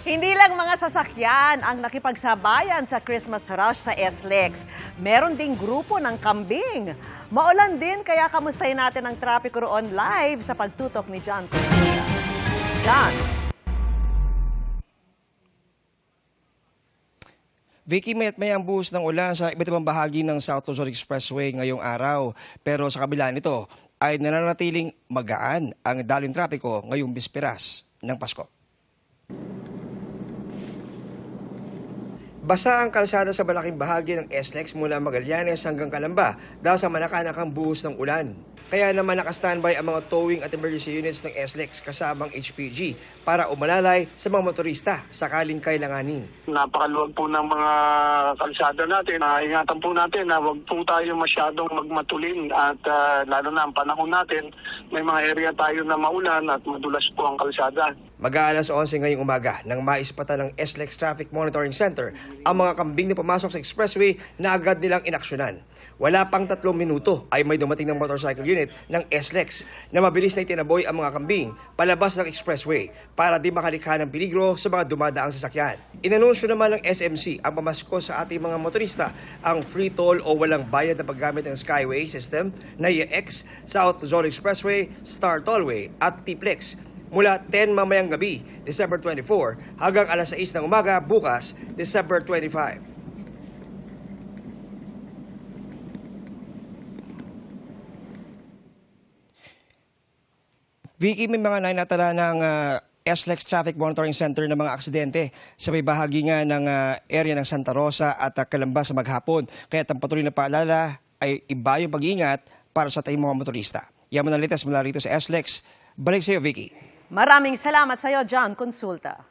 Hindi lang mga sasakyan ang nakipagsabayan sa Christmas rush sa SLEX. Meron ding grupo ng kambing. Maulan din kaya kamustahin natin ang trapiko roon live sa pagtutok ni John Consuela. John. Vicky, may ang buhos ng ulan sa iba't ibang bahagi ng South Luzon Expressway ngayong araw. Pero sa kabila nito ay nananatiling magaan ang daling trapiko ngayong bisperas ng Pasko. Basa ang kalsada sa malaking bahagi ng SLEX mula Magallanes hanggang Calamba dahil sa manakanakang buhos ng ulan. Kaya naman naka-standby ang mga towing at emergency units ng SLEX kasamang HPG para umalalay sa mga motorista sakaling kailanganin. Napakaluwag po ng mga kalsada natin. Ingatan po natin na huwag po tayo masyadong magmatulin at lalo na ang panahon natin, may mga area tayo na maulan at madulas po ang kalsada. Mag-aalas 11 ngayong umaga nang maispatan ng SLEX Traffic Monitoring Center ang mga kambing na pumasok sa expressway na agad nilang inaksyonan. Wala pang 3 minuto ay may dumating ng motorcycle unit ng SLEX na mabilis na itinaboy ang mga kambing palabas ng expressway para di makalikha ng peligro sa mga dumadaang sasakyan. Inanunsyo naman ng SMC ang pamasko sa ating mga motorista ang free toll o walang bayad na paggamit ng Skyway system na EX, South Luzon Expressway, Star Tollway at T-Plex mula 10 mamayang gabi, December 24 hanggang alas 6 ng umaga bukas, December 25. Vicky, may mga nainatala ng SLEX Traffic Monitoring Center ng mga aksidente sa may bahagi nga ng area ng Santa Rosa at Calamba sa maghapon. Kaya ang patuloy na paalala ay iba yung pag-iingat para sa tayong mga motorista. Yaman na litas mula rito sa SLEX. Balik sa iyo, Vicky. Maraming salamat sa iyo, John Consulta.